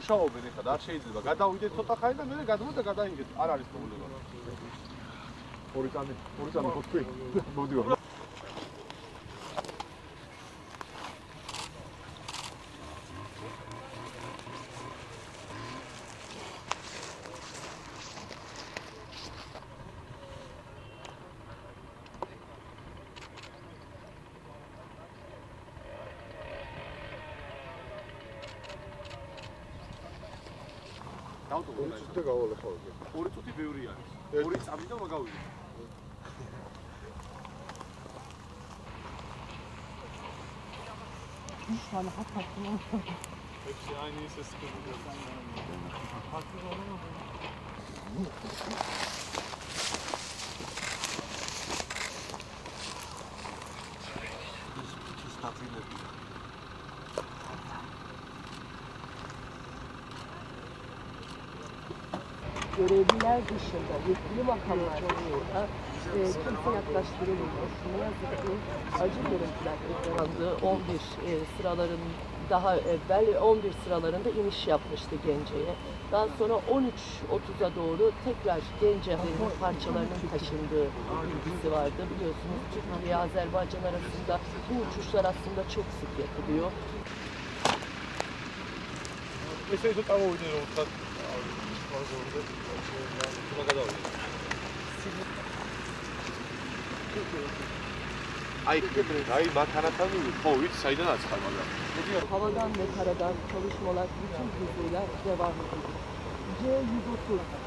მუშაობენ ეხლა და არ შეიძლება გადავიდეთ ცოტა ხანი და მე გადავიდეთ და გადაინგეთ. არ არის პრობლემა. ორი წამი ხოთქვი. მოდიო. და გავალე ხოლმე. 2 წუთი ბევრი არის. 2 წამი და მაგავიდე. მშანა ხაფხა. ეცი აინი ის სკულა. Görevliler dışında yetkili makamlar dışında kimse yaklaştırılmıyor. Ne yazık ki acı görüntüler ekranlandı. 11 sıraların daha evvel 11 sıralarında iniş yapmıştı Gence'ye. Daha sonra 13.30'a doğru tekrar Gence'nin parçalarının taşındığı bilgisi vardı. Biliyorsunuz Türkiye ve Azerbaycan arasında bu uçuşlar aslında çok sık yapılıyor. Ay makaratan ხო ვიცი საიდან აცხარ მაგრამ Havadan ve karadan çalışmalar bütün hızıyla devam ediyor. C-130